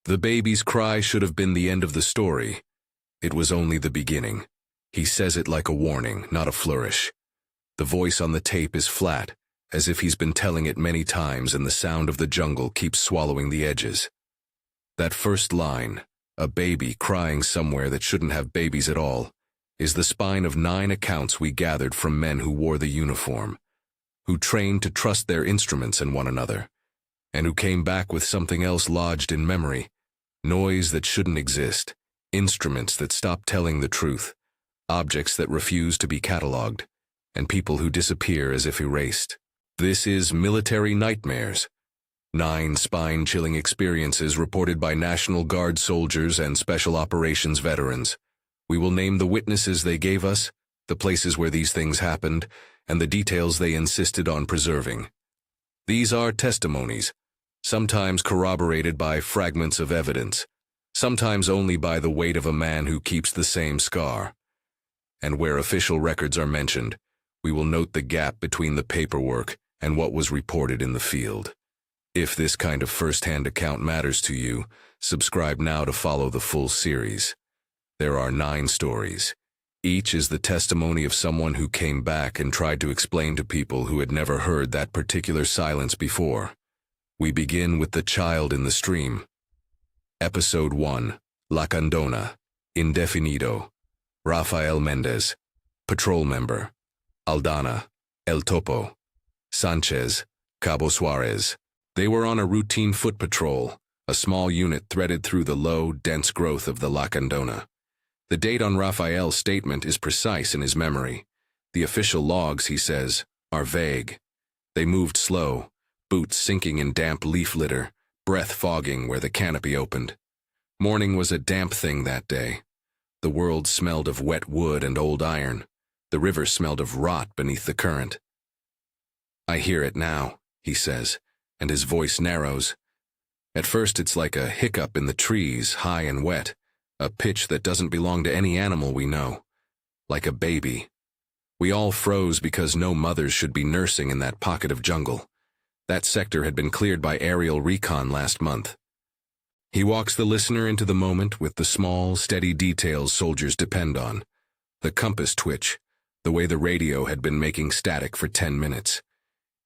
The baby's cry should have been the end of the story. It was only the beginning. He says it like a warning, not a flourish. The voice on the tape is flat, as if he's been telling it many times and the sound of the jungle keeps swallowing the edges. That first line, a baby crying somewhere that shouldn't have babies at all, is the spine of 9 accounts we gathered from men who wore the uniform, who trained to trust their instruments and one another, and who came back with something else lodged in memory, noise that shouldn't exist, instruments that stopped telling the truth, objects that refuse to be catalogued, and people who disappear as if erased. This is Military Nightmares. 9 spine-chilling experiences reported by National Guard soldiers and Special Operations veterans. We will name the witnesses they gave us, the places where these things happened, and the details they insisted on preserving. These are testimonies, sometimes corroborated by fragments of evidence, sometimes only by the weight of a man who keeps the same scar. And where official records are mentioned, we will note the gap between the paperwork and what was reported in the field. If this kind of first-hand account matters to you, subscribe now to follow the full series. There are 9 stories. Each is the testimony of someone who came back and tried to explain to people who had never heard that particular silence before. We begin with the child in the stream. Episode 1, La Condona, Indefinido, Rafael Mendez, Patrol Member, Aldana, El Topo, Sanchez, Cabo Suarez. They were on a routine foot patrol, a small unit threaded through the low, dense growth of the La Condona. The date on Rafael's statement is precise in his memory. The official logs, he says, are vague. They moved slow, boots sinking in damp leaf litter, breath fogging where the canopy opened. Morning was a damp thing that day. The world smelled of wet wood and old iron. The river smelled of rot beneath the current. I hear it now, he says, and his voice narrows. At first it's like a hiccup in the trees, high and wet, a pitch that doesn't belong to any animal we know, like a baby. We all froze because no mothers should be nursing in that pocket of jungle. That sector had been cleared by aerial recon last month. He walks the listener into the moment with the small, steady details soldiers depend on. The compass twitch, the way the radio had been making static for 10 minutes.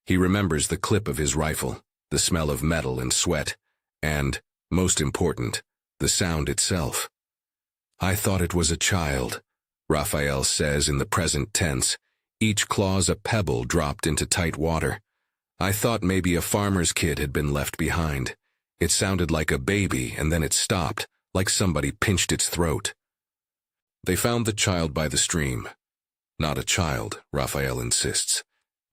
He remembers the clip of his rifle, the smell of metal and sweat, and, most important, the sound itself. I thought it was a child, Rafael says in the present tense, each clause a pebble dropped into tight water. I thought maybe a farmer's kid had been left behind. It sounded like a baby, and then it stopped, like somebody pinched its throat. They found the child by the stream. Not a child, Rafael insists.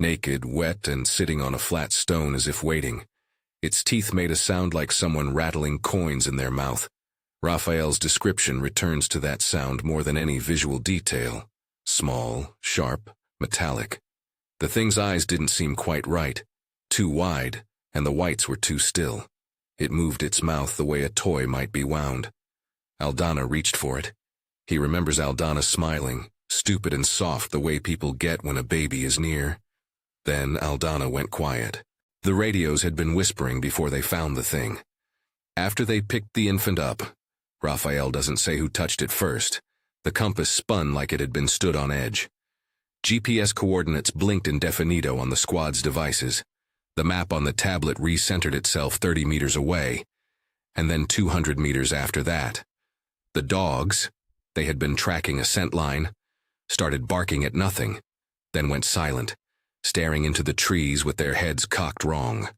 Naked, wet, and sitting on a flat stone as if waiting. Its teeth made a sound like someone rattling coins in their mouth. Rafael's description returns to that sound more than any visual detail. Small, sharp, metallic. The thing's eyes didn't seem quite right. Too wide, and the whites were too still. It moved its mouth the way a toy might be wound. Aldana reached for it. He remembers Aldana smiling, stupid and soft the way people get when a baby is near. Then Aldana went quiet. The radios had been whispering before they found the thing. After they picked the infant up, Rafael doesn't say who touched it first. The compass spun like it had been stood on edge. GPS coordinates blinked indefinido on the squad's devices. The map on the tablet recentered itself 30 meters away, and then 200 meters after that. The dogs, they had been tracking a scent line, started barking at nothing, then went silent, staring into the trees with their heads cocked wrong.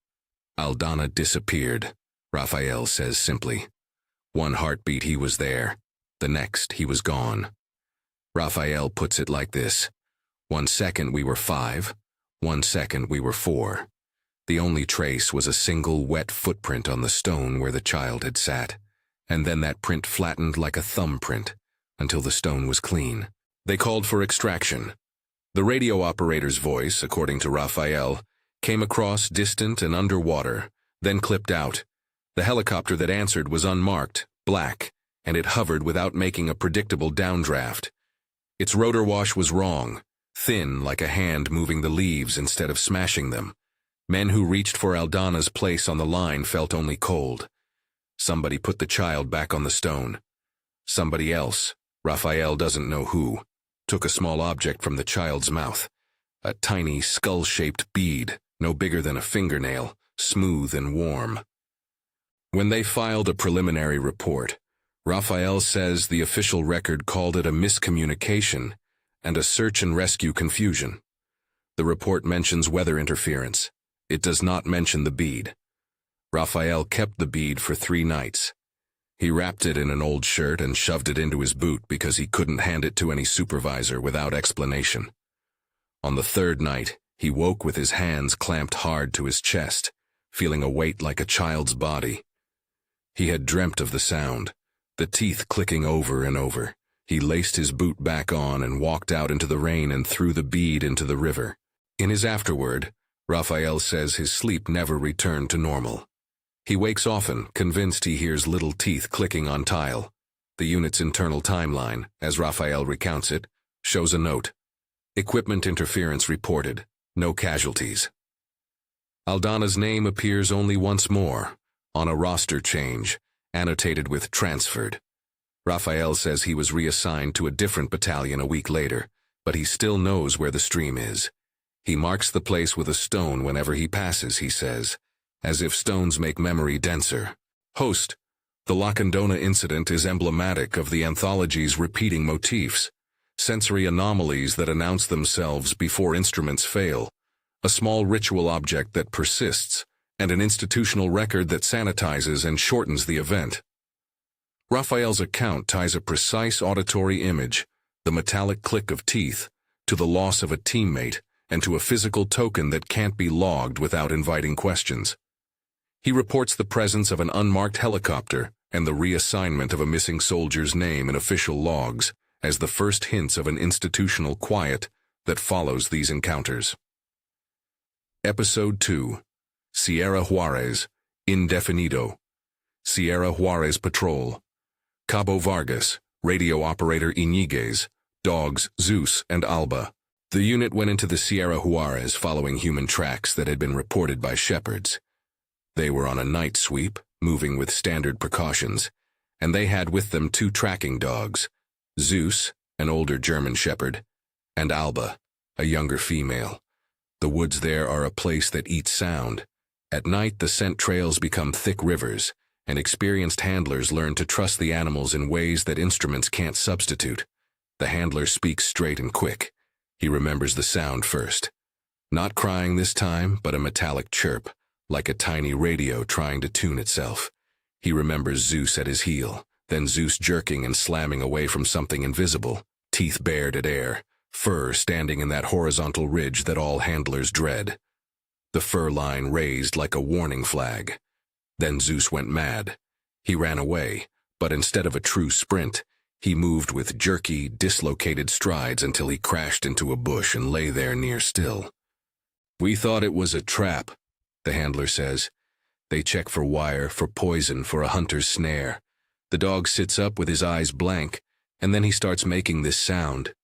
Aldana disappeared, Rafael says simply. One heartbeat he was there, the next he was gone. Rafael puts it like this: 1 second we were 5, 1 second we were 4. The only trace was a single wet footprint on the stone where the child had sat, and then that print flattened like a thumbprint until the stone was clean. They called for extraction. The radio operator's voice, according to Rafael, came across distant and underwater, then clipped out. The helicopter that answered was unmarked, black, and it hovered without making a predictable downdraft. Its rotor wash was wrong, thin like a hand moving the leaves instead of smashing them. Men who reached for Aldana's place on the line felt only cold. Somebody put the child back on the stone. Somebody else, Raphael doesn't know who, took a small object from the child's mouth. A tiny, skull-shaped bead, no bigger than a fingernail, smooth and warm. When they filed a preliminary report, Raphael says the official record called it a miscommunication and a search and rescue confusion. The report mentions weather interference. It does not mention the bead. Raphael kept the bead for 3 nights. He wrapped it in an old shirt and shoved it into his boot because he couldn't hand it to any supervisor without explanation. On the 3rd night, he woke with his hands clamped hard to his chest, feeling a weight like a child's body. He had dreamt of the sound, the teeth clicking over and over. He laced his boot back on and walked out into the rain and threw the bead into the river. In his afterword, Raphael says his sleep never returned to normal. He wakes often, convinced he hears little teeth clicking on tile. The unit's internal timeline, as Raphael recounts it, shows a note. Equipment interference reported. No casualties. Aldana's name appears only once more, on a roster change, annotated with transferred. Raphael says he was reassigned to a different battalion a week later, but he still knows where the stream is. He marks the place with a stone whenever he passes, he says, as if stones make memory denser. Host: the Lacandona incident is emblematic of the anthology's repeating motifs, sensory anomalies that announce themselves before instruments fail, a small ritual object that persists, and an institutional record that sanitizes and shortens the event. Raphael's account ties a precise auditory image, the metallic click of teeth, to the loss of a teammate and to a physical token that can't be logged without inviting questions. He reports the presence of an unmarked helicopter and the reassignment of a missing soldier's name in official logs as the first hints of an institutional quiet that follows these encounters. Episode 2. Sierra Juarez, Indefinido. Sierra Juarez Patrol. Cabo Vargas, radio operator Iñiguez, dogs Zeus and Alba. The unit went into the Sierra Juarez following human tracks that had been reported by shepherds. They were on a night sweep, moving with standard precautions, and they had with them 2 tracking dogs, Zeus, an older German shepherd, and Alba, a younger female. The woods there are a place that eats sound. At night, the scent trails become thick rivers, and experienced handlers learn to trust the animals in ways that instruments can't substitute. The handler speaks straight and quick. He remembers the sound first. Not crying this time, but a metallic chirp, like a tiny radio trying to tune itself. He remembers Zeus at his heel, then Zeus jerking and slamming away from something invisible, teeth bared at air, fur standing in that horizontal ridge that all handlers dread. The fur line raised like a warning flag. Then Zeus went mad. He ran away, but instead of a true sprint, he moved with jerky, dislocated strides until he crashed into a bush and lay there near still. "We thought it was a trap," the handler says. They check for wire, for poison, for a hunter's snare. The dog sits up with his eyes blank, and then he starts making this sound.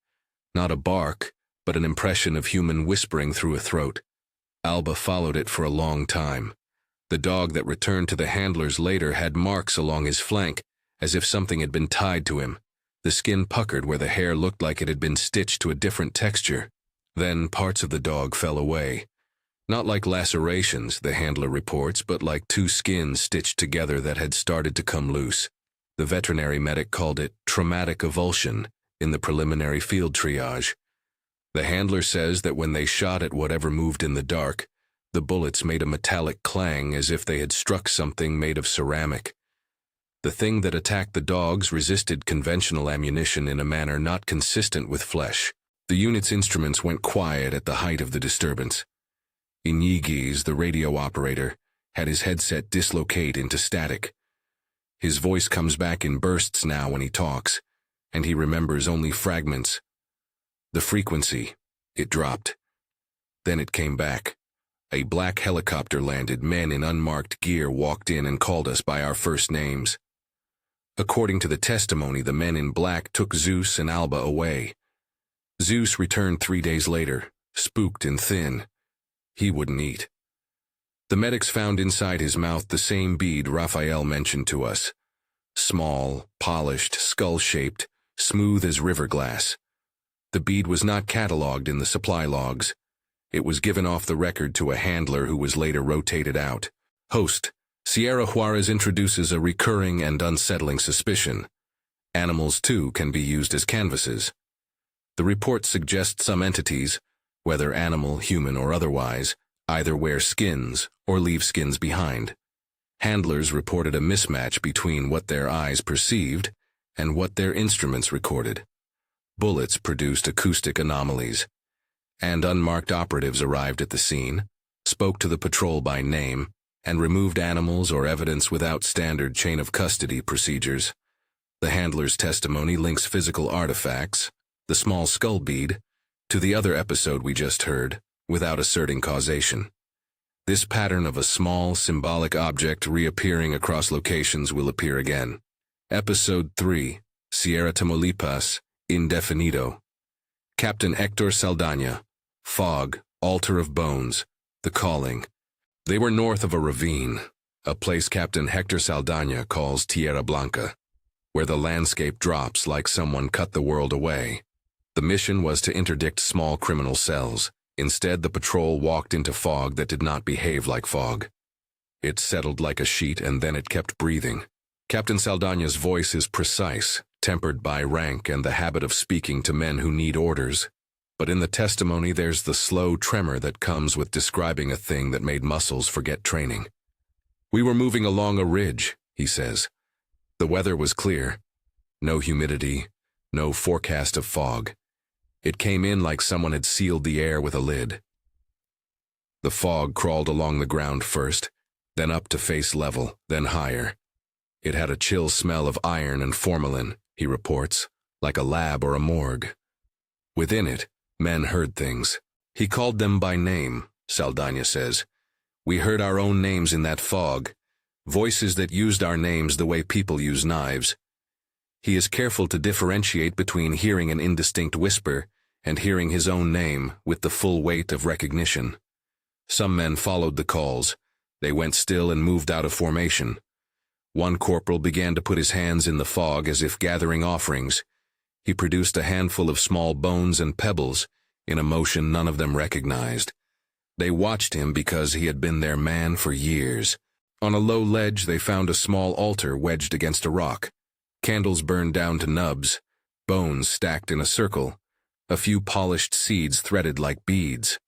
Not a bark, but an impression of human whispering through a throat. Alba followed it for a long time. The dog that returned to the handlers later had marks along his flank, as if something had been tied to him. The skin puckered where the hair looked like it had been stitched to a different texture. Then parts of the dog fell away. Not like lacerations, the handler reports, but like 2 skins stitched together that had started to come loose. The veterinary medic called it traumatic avulsion in the preliminary field triage. The handler says that when they shot at whatever moved in the dark, the bullets made a metallic clang as if they had struck something made of ceramic. The thing that attacked the dogs resisted conventional ammunition in a manner not consistent with flesh. The unit's instruments went quiet at the height of the disturbance. Iñiguez, the radio operator, had his headset dislocate into static. His voice comes back in bursts now when he talks, and he remembers only fragments. The frequency, it dropped. Then it came back. A black helicopter landed. Men in unmarked gear walked in and called us by our first names. According to the testimony, the men in black took Zeus and Alba away. Zeus returned 3 days later, spooked and thin. He wouldn't eat. The medics found inside his mouth the same bead Raphael mentioned to us. Small, polished, skull-shaped, smooth as river glass. The bead was not catalogued in the supply logs. It was given off the record to a handler who was later rotated out. Host, Sierra Juarez introduces a recurring and unsettling suspicion. Animals, too, can be used as canvases. The report suggests some entities, whether animal, human, or otherwise, either wear skins or leave skins behind. Handlers reported a mismatch between what their eyes perceived and what their instruments recorded. Bullets produced acoustic anomalies, and unmarked operatives arrived at the scene, spoke to the patrol by name, and removed animals or evidence without standard chain of custody procedures. The handler's testimony links physical artifacts, the small skull bead, to the other episode we just heard, without asserting causation. This pattern of a small, symbolic object reappearing across locations will appear again. Episode 3, Sierra Tamaulipas, Indefinido. Captain Hector Saldaña, Fog, Altar of Bones, The Calling. They were north of a ravine, a place Captain Hector Saldaña calls Tierra Blanca, where the landscape drops like someone cut the world away. The mission was to interdict small criminal cells. Instead, the patrol walked into fog that did not behave like fog. It settled like a sheet, and then it kept breathing. Captain Saldaña's voice is precise, tempered by rank and the habit of speaking to men who need orders. But in the testimony there's the slow tremor that comes with describing a thing that made muscles forget training. We were moving along a ridge, he says. The weather was clear. No humidity, no forecast of fog. It came in like someone had sealed the air with a lid. The fog crawled along the ground first, then up to face level, then higher. It had a chill smell of iron and formalin, he reports, like a lab or a morgue. Within it, men heard things. He called them by name, Saldaña says. We heard our own names in that fog, voices that used our names the way people use knives. He is careful to differentiate between hearing an indistinct whisper and hearing his own name with the full weight of recognition. Some men followed the calls. They went still and moved out of formation. One corporal began to put his hands in the fog as if gathering offerings. He produced a handful of small bones and pebbles, in a motion none of them recognized. They watched him because he had been their man for years. On a low ledge they found a small altar wedged against a rock. Candles burned down to nubs, bones stacked in a circle, a few polished seeds threaded like beads.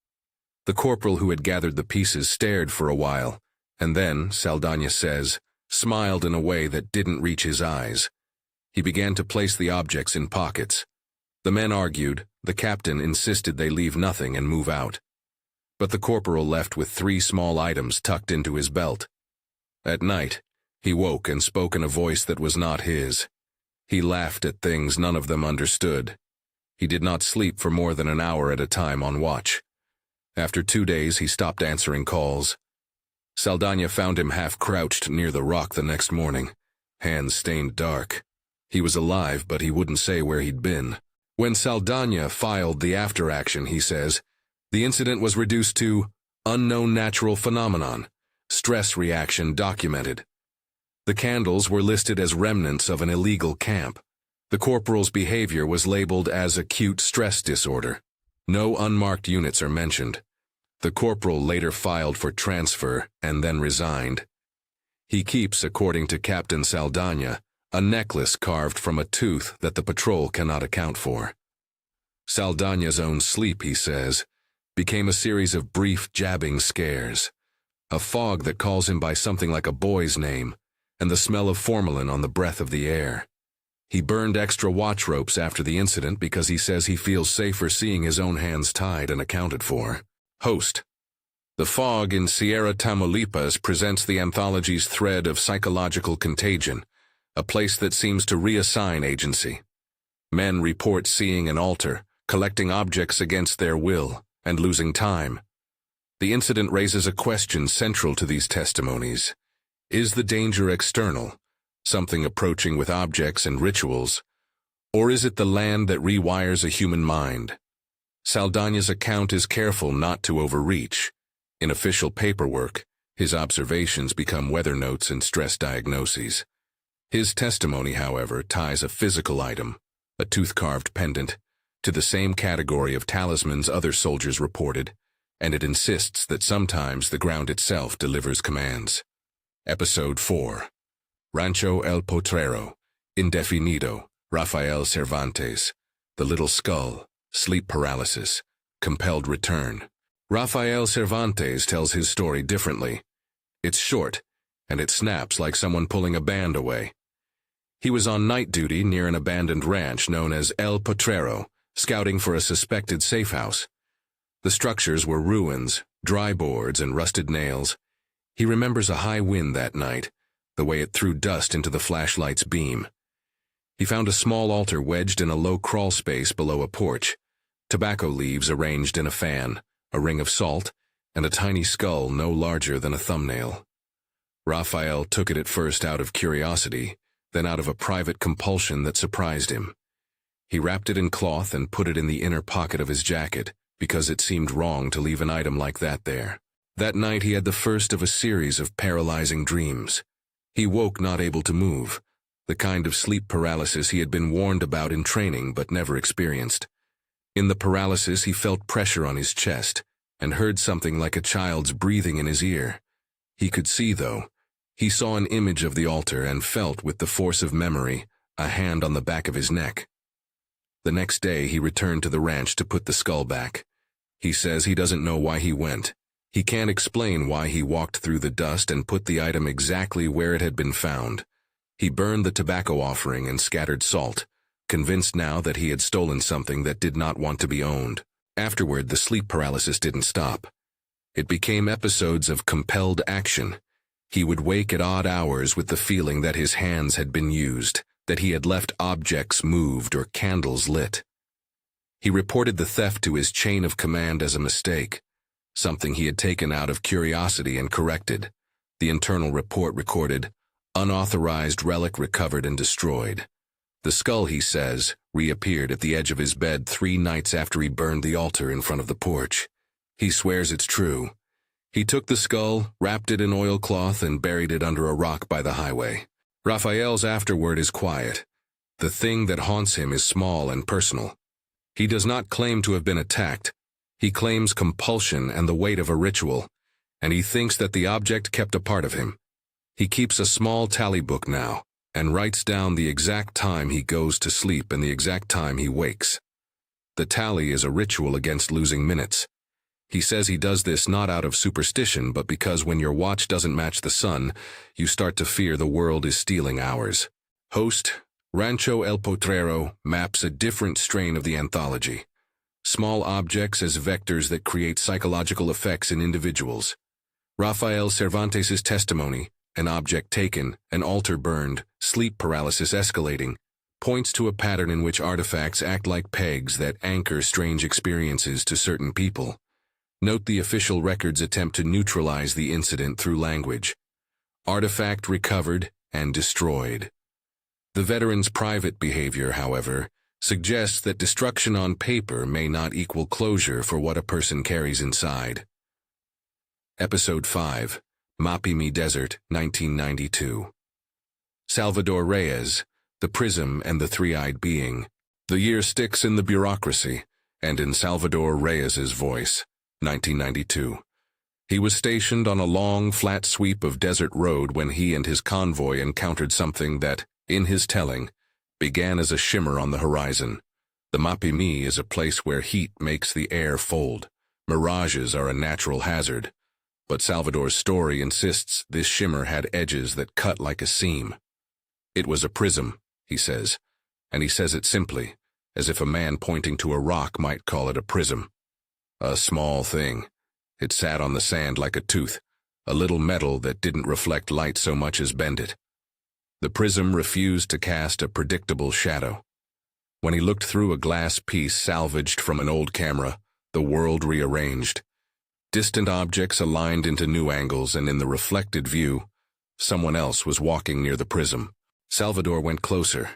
The corporal who had gathered the pieces stared for a while, and then, Saldaña says, smiled in a way that didn't reach his eyes. He began to place the objects in pockets. The men argued, the captain insisted they leave nothing and move out. But the corporal left with 3 small items tucked into his belt. At night, he woke and spoke in a voice that was not his. He laughed at things none of them understood. He did not sleep for more than an hour at a time on watch. After 2 days, he stopped answering calls. Saldaña found him half-crouched near the rock the next morning, hands stained dark. He was alive, but he wouldn't say where he'd been. When Saldaña filed the after-action, he says, the incident was reduced to unknown natural phenomenon, stress reaction documented. The candles were listed as remnants of an illegal camp. The corporal's behavior was labeled as acute stress disorder. No unmarked units are mentioned. The corporal later filed for transfer and then resigned. He keeps, according to Captain Saldaña, a necklace carved from a tooth that the patrol cannot account for. Saldaña's own sleep, he says, became a series of brief jabbing scares. A fog that calls him by something like a boy's name, and the smell of formalin on the breath of the air. He burned extra watch ropes after the incident because he says he feels safer seeing his own hands tied and accounted for. Host. The fog in Sierra Tamaulipas presents the anthology's thread of psychological contagion, a place that seems to reassign agency. Men report seeing an altar, collecting objects against their will, and losing time. The incident raises a question central to these testimonies. Is the danger external, something approaching with objects and rituals, or is it the land that rewires a human mind? Saldaña's account is careful not to overreach. In official paperwork, His observations become weather notes and stress diagnoses. His testimony, however, ties a physical item, a tooth-carved pendant, to the same category of talismans other soldiers reported, and it insists that sometimes the ground itself delivers commands. Episode 4. Rancho El Potrero, Indefinido, Rafael Cervantes, The Little Skull, Sleep Paralysis, Compelled Return. Rafael Cervantes tells his story differently. It's short, and it snaps like someone pulling a band away. He was on night duty near an abandoned ranch known as El Potrero, scouting for a suspected safe house. The structures were ruins, dry boards, and rusted nails. He remembers a high wind that night, the way it threw dust into the flashlight's beam. He found a small altar wedged in a low crawl space below a porch, tobacco leaves arranged in a fan, a ring of salt, and a tiny skull no larger than a thumbnail. Raphael took it at first out of curiosity, then out of a private compulsion that surprised him. He wrapped it in cloth and put it in the inner pocket of his jacket, because it seemed wrong to leave an item like that there. That night he had the first of a series of paralyzing dreams. He woke not able to move, the kind of sleep paralysis he had been warned about in training but never experienced. In the paralysis he felt pressure on his chest, and heard something like a child's breathing in his ear. He could see, though. He saw an image of the altar and felt, with the force of memory, a hand on the back of his neck. The next day he returned to the ranch to put the skull back. He says he doesn't know why he went. He can't explain why he walked through the dust and put the item exactly where it had been found. He burned the tobacco offering and scattered salt, convinced now that he had stolen something that did not want to be owned. Afterward, the sleep paralysis didn't stop. It became episodes of compelled action. He would wake at odd hours with the feeling that his hands had been used, that he had left objects moved or candles lit. He reported the theft to his chain of command as a mistake, something he had taken out of curiosity and corrected. The internal report recorded, "Unauthorized relic recovered and destroyed." The skull, he says, reappeared at the edge of his bed 3 nights after he burned the altar in front of the porch. He swears it's true. He took the skull, wrapped it in oilcloth, and buried it under a rock by the highway. Raphael's afterword is quiet. The thing that haunts him is small and personal. He does not claim to have been attacked. He claims compulsion and the weight of a ritual, and he thinks that the object kept a part of him. He keeps a small tally book now, and writes down the exact time he goes to sleep and the exact time he wakes. The tally is a ritual against losing minutes. He says he does this not out of superstition, but because when your watch doesn't match the sun, you start to fear the world is stealing hours. Host, Rancho El Potrero, maps a different strain of the anthology. Small objects as vectors that create psychological effects in individuals. Rafael Cervantes' testimony, an object taken, an altar burned, sleep paralysis escalating, points to a pattern in which artifacts act like pegs that anchor strange experiences to certain people. Note the official record's attempt to neutralize the incident through language. Artifact recovered and destroyed. The veteran's private behavior, however, suggests that destruction on paper may not equal closure for what a person carries inside. Episode 5. Mapimi Desert, 1992. Salvador Reyes, The Prism and the Three-Eyed Being. The year sticks in the bureaucracy, and in Salvador Reyes's voice. 1992. He was stationed on a long, flat sweep of desert road when he and his convoy encountered something that, in his telling, began as a shimmer on the horizon. The Mapimi is a place where heat makes the air fold. Mirages are a natural hazard. But Salvador's story insists this shimmer had edges that cut like a seam. It was a prism, he says, and he says it simply, as if a man pointing to a rock might call it a prism. A small thing. It sat on the sand like a tooth, a little metal that didn't reflect light so much as bend it. The prism refused to cast a predictable shadow. When he looked through a glass piece salvaged from an old camera, the world rearranged. Distant objects aligned into new angles, and in the reflected view, someone else was walking near the prism. Salvador went closer.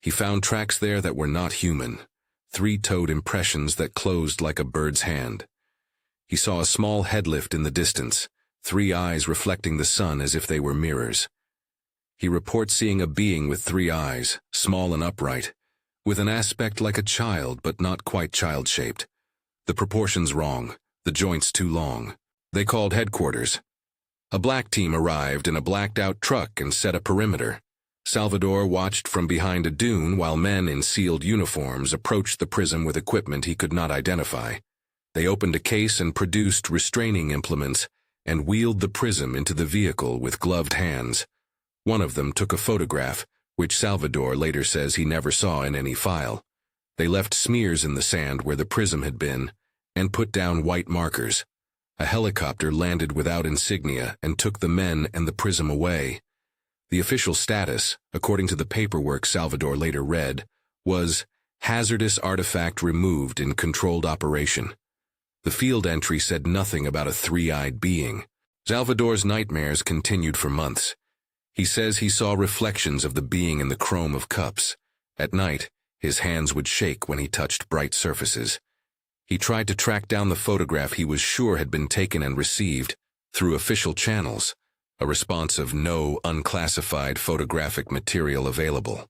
He found tracks there that were not human. 3-toed impressions that closed like a bird's hand. He saw a small headlift in the distance, 3 eyes reflecting the sun as if they were mirrors. He reports seeing a being with 3 eyes, small and upright, with an aspect like a child but not quite child-shaped. The proportions wrong, the joints too long. They called headquarters. A black team arrived in a blacked-out truck and set a perimeter. Salvador watched from behind a dune while men in sealed uniforms approached the prism with equipment he could not identify. They opened a case and produced restraining implements and wheeled the prism into the vehicle with gloved hands. One of them took a photograph, which Salvador later says he never saw in any file. They left smears in the sand where the prism had been and put down white markers. A helicopter landed without insignia and took the men and the prism away. The official status, according to the paperwork Salvador later read, was hazardous artifact removed in controlled operation. The field entry said nothing about a 3-eyed being. Salvador's nightmares continued for months. He says he saw reflections of the being in the chrome of cups. At night, his hands would shake when he touched bright surfaces. He tried to track down the photograph he was sure had been taken and received through official channels. A response of no unclassified photographic material available.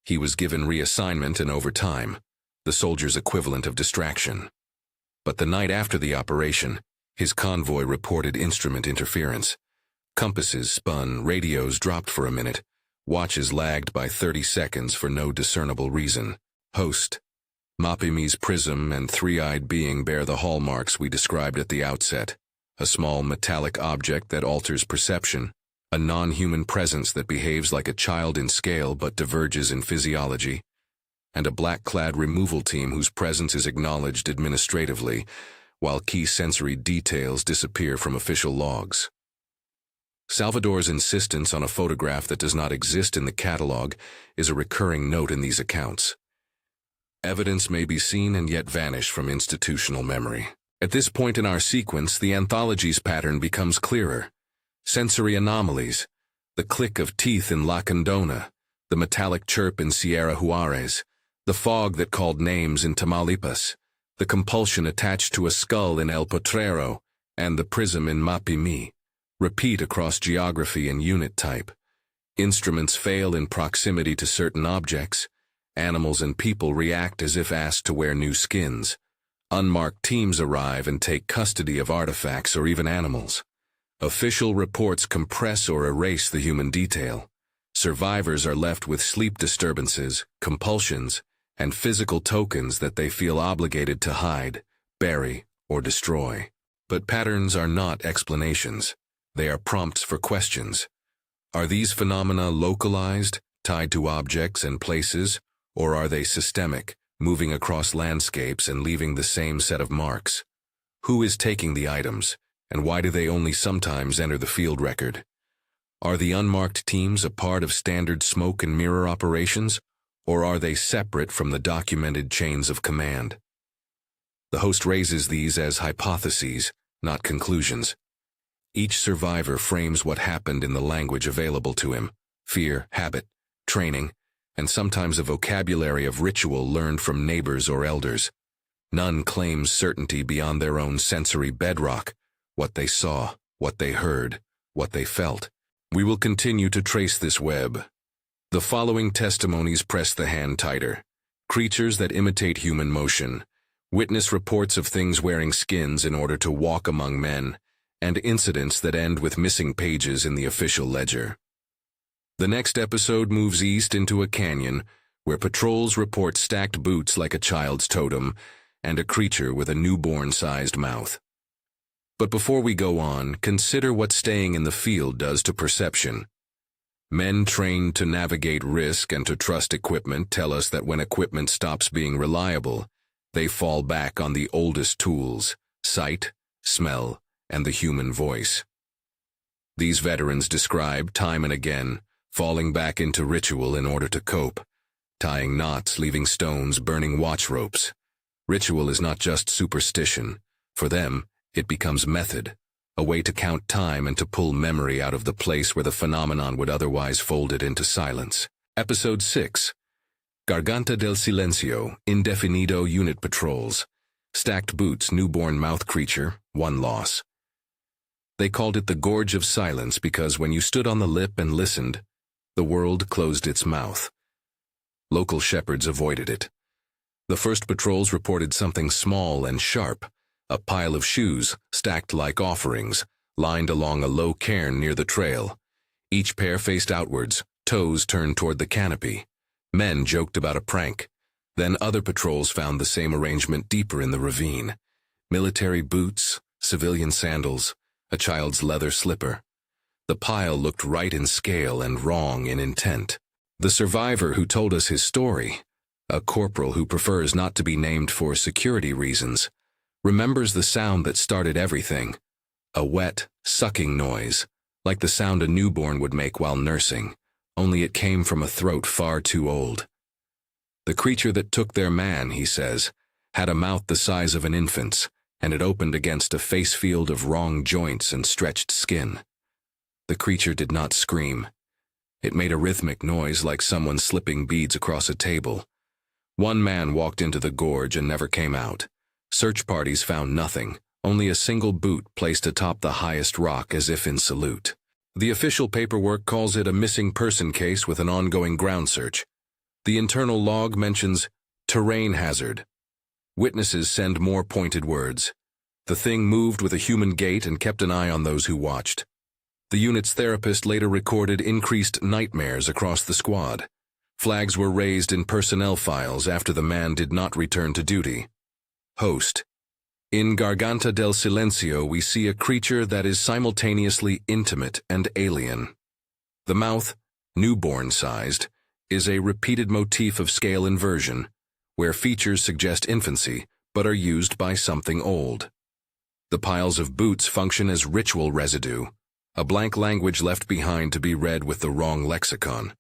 He was given reassignment and overtime, the soldier's equivalent of distraction. But the night after the operation, his convoy reported instrument interference. Compasses spun, radios dropped for a minute, watches lagged by 30 seconds for no discernible reason. Host. Mapimi's prism and 3-eyed being bear the hallmarks we described at the outset. A small metallic object that alters perception, a non-human presence that behaves like a child in scale but diverges in physiology, and a black-clad removal team whose presence is acknowledged administratively, while key sensory details disappear from official logs. Salvador's insistence on a photograph that does not exist in the catalog is a recurring note in these accounts. Evidence may be seen and yet vanish from institutional memory. At this point in our sequence, the anthology's pattern becomes clearer. Sensory anomalies, the click of teeth in La Condona, the metallic chirp in Sierra Juarez, the fog that called names in Tamaulipas, the compulsion attached to a skull in El Potrero, and the prism in Mapimi, repeat across geography and unit type. Instruments fail in proximity to certain objects. Animals and people react as if asked to wear new skins. Unmarked teams arrive and take custody of artifacts or even animals. Official reports compress or erase the human detail. Survivors are left with sleep disturbances, compulsions, and physical tokens that they feel obligated to hide, bury, or destroy. But patterns are not explanations. They are prompts for questions. Are these phenomena localized, tied to objects and places, or are they systemic, moving across landscapes and leaving the same set of marks? Who is taking the items, and why do they only sometimes enter the field record? Are the unmarked teams a part of standard smoke and mirror operations, or are they separate from the documented chains of command? The host raises these as hypotheses, not conclusions. Each survivor frames what happened in the language available to him: fear, habit, training, and sometimes a vocabulary of ritual learned from neighbors or elders. None claims certainty beyond their own sensory bedrock, what they saw, what they heard, what they felt. We will continue to trace this web. The following testimonies press the hand tighter. Creatures that imitate human motion, witness reports of things wearing skins in order to walk among men, and incidents that end with missing pages in the official ledger. The next episode moves east into a canyon where patrols report stacked boots like a child's totem and a creature with a newborn-sized mouth. But before we go on, consider what staying in the field does to perception. Men trained to navigate risk and to trust equipment tell us that when equipment stops being reliable, they fall back on the oldest tools: sight, smell, and the human voice. These veterans describe time and again falling back into ritual in order to cope, tying knots, leaving stones, burning watch ropes. Ritual is not just superstition. For them, it becomes method, a way to count time and to pull memory out of the place where the phenomenon would otherwise fold it into silence. Episode 6. Garganta del Silencio, Indefinido Unit Patrols. Stacked boots, newborn mouth creature, 1 loss. They called it the Gorge of Silence because when you stood on the lip and listened, the world closed its mouth. Local shepherds avoided it. The first patrols reported something small and sharp, a pile of shoes stacked like offerings, lined along a low cairn near the trail. Each pair faced outwards, toes turned toward the canopy. Men joked about a prank. Then other patrols found the same arrangement deeper in the ravine. Military boots, civilian sandals, a child's leather slipper. The pile looked right in scale and wrong in intent. The survivor who told us his story, a corporal who prefers not to be named for security reasons, remembers the sound that started everything, a wet, sucking noise, like the sound a newborn would make while nursing, only it came from a throat far too old. The creature that took their man, he says, had a mouth the size of an infant's, and it opened against a face field of wrong joints and stretched skin. The creature did not scream. It made a rhythmic noise like someone slipping beads across a table. One man walked into the gorge and never came out. Search parties found nothing, only a single boot placed atop the highest rock as if in salute. The official paperwork calls it a missing person case with an ongoing ground search. The internal log mentions terrain hazard. Witnesses send more pointed words. The thing moved with a human gait and kept an eye on those who watched. The unit's therapist later recorded increased nightmares across the squad. Flags were raised in personnel files after the man did not return to duty. Host. In Garganta del Silencio, we see a creature that is simultaneously intimate and alien. The mouth, newborn-sized, is a repeated motif of scale inversion, where features suggest infancy but are used by something old. The piles of boots function as ritual residue, a blank language left behind to be read with the wrong lexicon.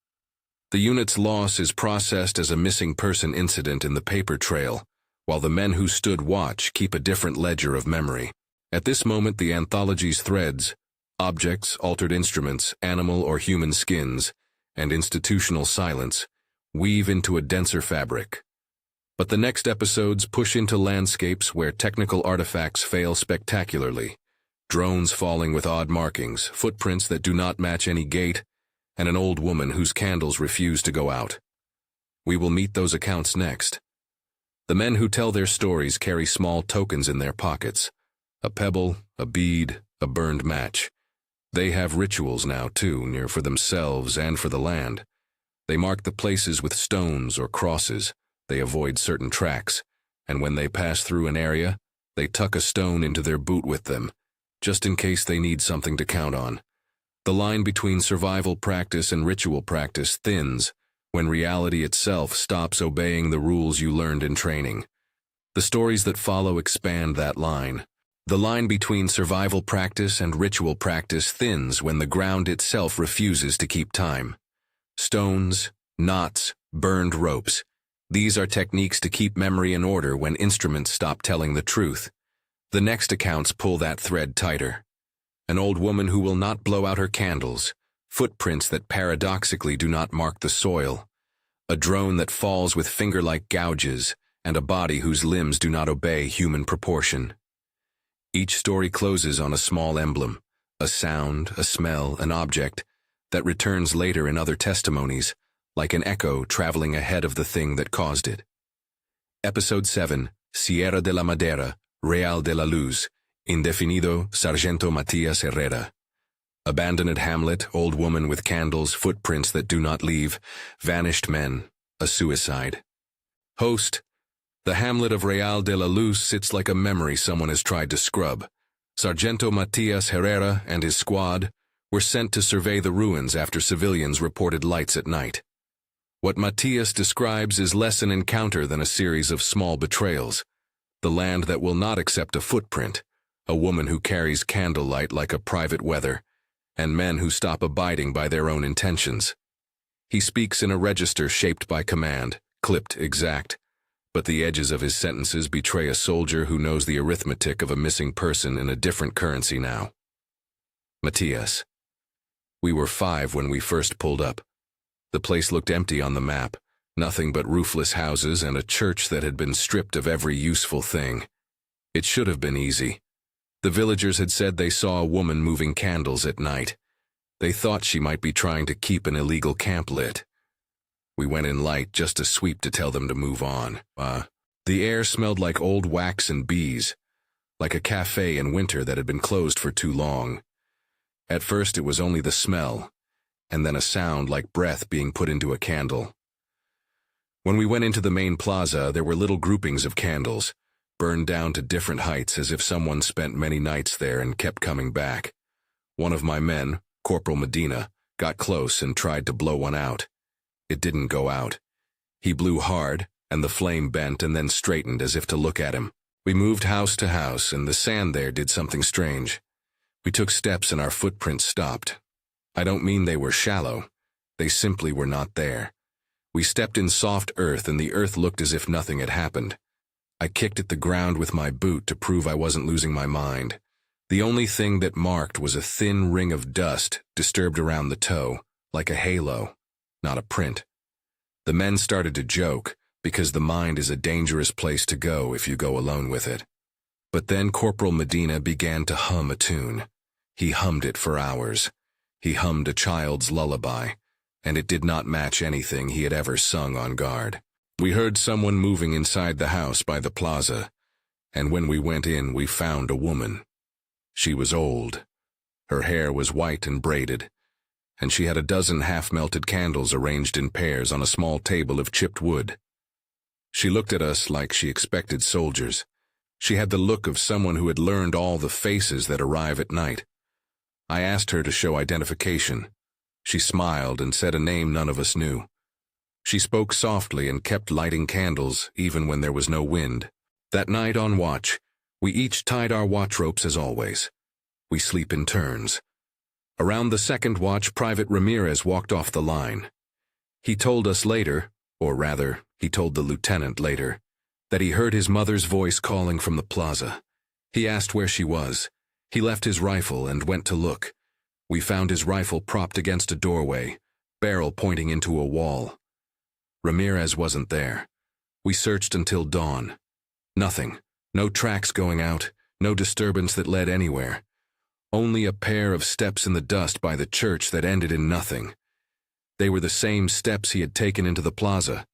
The unit's loss is processed as a missing person incident in the paper trail, while the men who stood watch keep a different ledger of memory. At this moment, the anthology's threads, objects, altered instruments, animal or human skins, and institutional silence, weave into a denser fabric. But the next episodes push into landscapes where technical artifacts fail spectacularly. Drones falling with odd markings, footprints that do not match any gait, and an old woman whose candles refuse to go out. We will meet those accounts next. The men who tell their stories carry small tokens in their pockets. A pebble, a bead, a burned match. They have rituals now too, near for themselves and for the land. They mark the places with stones or crosses. They avoid certain tracks, and when they pass through an area, they tuck a stone into their boot with them, just in case they need something to count on. The line between survival practice and ritual practice thins when reality itself stops obeying the rules you learned in training. The stories that follow expand that line. The line between survival practice and ritual practice thins when the ground itself refuses to keep time. Stones, knots, burned ropes. These are techniques to keep memory in order when instruments stop telling the truth. The next accounts pull that thread tighter. An old woman who will not blow out her candles, footprints that paradoxically do not mark the soil, a drone that falls with finger-like gouges, and a body whose limbs do not obey human proportion. Each story closes on a small emblem, a sound, a smell, an object, that returns later in other testimonies, like an echo traveling ahead of the thing that caused it. Episode 7, Sierra de la Madera, Real de la Luz, Indefinido, Sargento Matias Herrera. Abandoned hamlet, old woman with candles, footprints that do not leave, vanished men, a suicide. Host. The hamlet of Real de la Luz sits like a memory someone has tried to scrub. Sargento Matias Herrera and his squad were sent to survey the ruins after civilians reported lights at night. What Matias describes is less an encounter than a series of small betrayals. The land that will not accept a footprint, a woman who carries candlelight like a private weather, and men who stop abiding by their own intentions. He speaks in a register shaped by command, clipped exact, but the edges of his sentences betray a soldier who knows the arithmetic of a missing person in a different currency now. Matias. We were 5 when we first pulled up. The place looked empty on the map, nothing but roofless houses and a church that had been stripped of every useful thing. It should have been easy. The villagers had said they saw a woman moving candles at night. They thought she might be trying to keep an illegal camp lit. We went in light just to sweep to tell them to move on. The air smelled like old wax and bees, like a cafe in winter that had been closed for too long. At first it was only the smell, and then a sound like breath being put into a candle. When we went into the main plaza, there were little groupings of candles, burned down to different heights as if someone spent many nights there and kept coming back. One of my men, Corporal Medina, got close and tried to blow one out. It didn't go out. He blew hard, and the flame bent and then straightened as if to look at him. We moved house to house, and the sand there did something strange. We took steps and our footprints stopped. I don't mean they were shallow. They simply were not there. We stepped in soft earth, and the earth looked as if nothing had happened. I kicked at the ground with my boot to prove I wasn't losing my mind. The only thing that marked was a thin ring of dust disturbed around the toe, like a halo, not a print. The men started to joke, because the mind is a dangerous place to go if you go alone with it. But then Corporal Medina began to hum a tune. He hummed it for hours. He hummed a child's lullaby, and it did not match anything he had ever sung on guard. We heard someone moving inside the house by the plaza, and when we went in, we found a woman. She was old. Her hair was white and braided, and she had a dozen half-melted candles arranged in pairs on a small table of chipped wood. She looked at us like she expected soldiers. She had the look of someone who had learned all the faces that arrive at night. I asked her to show identification. She smiled and said a name none of us knew. She spoke softly and kept lighting candles even when there was no wind. That night on watch, we each tied our watch ropes as always. We sleep in turns. Around the second watch, Private Ramirez walked off the line. He told us later, or rather, he told the lieutenant later, that he heard his mother's voice calling from the plaza. He asked where she was. He left his rifle and went to look. We found his rifle propped against a doorway, barrel pointing into a wall. Ramirez wasn't there. We searched until dawn. Nothing. No tracks going out, no disturbance that led anywhere. Only a pair of steps in the dust by the church that ended in nothing. They were the same steps he had taken into the plaza.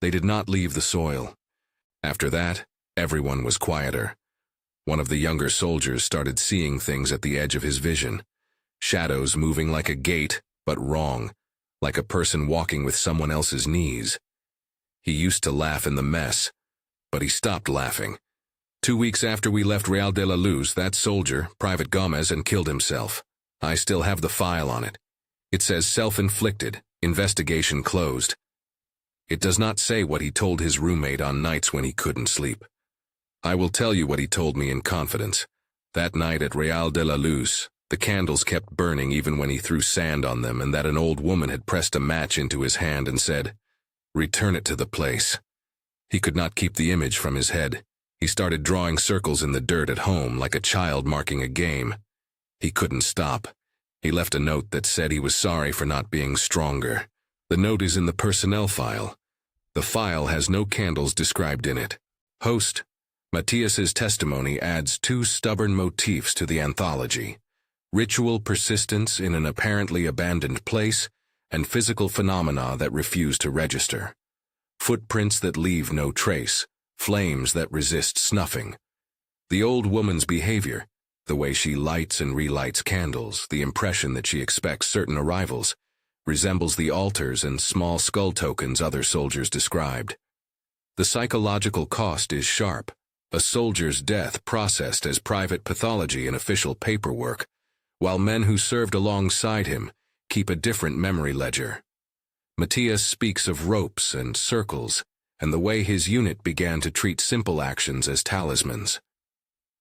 They did not leave the soil. After that, everyone was quieter. One of the younger soldiers started seeing things at the edge of his vision. Shadows moving like a gate, but wrong, like a person walking with someone else's knees. He used to laugh in the mess, but he stopped laughing. 2 weeks after we left Real de la Luz, that soldier, Private Gomez, and killed himself. I still have the file on it. It says self-inflicted, investigation closed. It does not say what he told his roommate on nights when he couldn't sleep. I will tell you what he told me in confidence. That night at Real de la Luz, the candles kept burning even when he threw sand on them, and that an old woman had pressed a match into his hand and said, "Return it to the place." He could not keep the image from his head. He started drawing circles in the dirt at home like a child marking a game. He couldn't stop. He left a note that said he was sorry for not being stronger. The note is in the personnel file. The file has no candles described in it. Host, Matias's testimony adds 2 stubborn motifs to the anthology: ritual persistence in an apparently abandoned place and physical phenomena that refuse to register. Footprints that leave no trace. Flames that resist snuffing. The old woman's behavior, the way she lights and relights candles, the impression that she expects certain arrivals, resembles the altars and small skull tokens other soldiers described. The psychological cost is sharp. A soldier's death processed as private pathology in official paperwork, while men who served alongside him keep a different memory ledger. Matias speaks of ropes and circles, and the way his unit began to treat simple actions as talismans.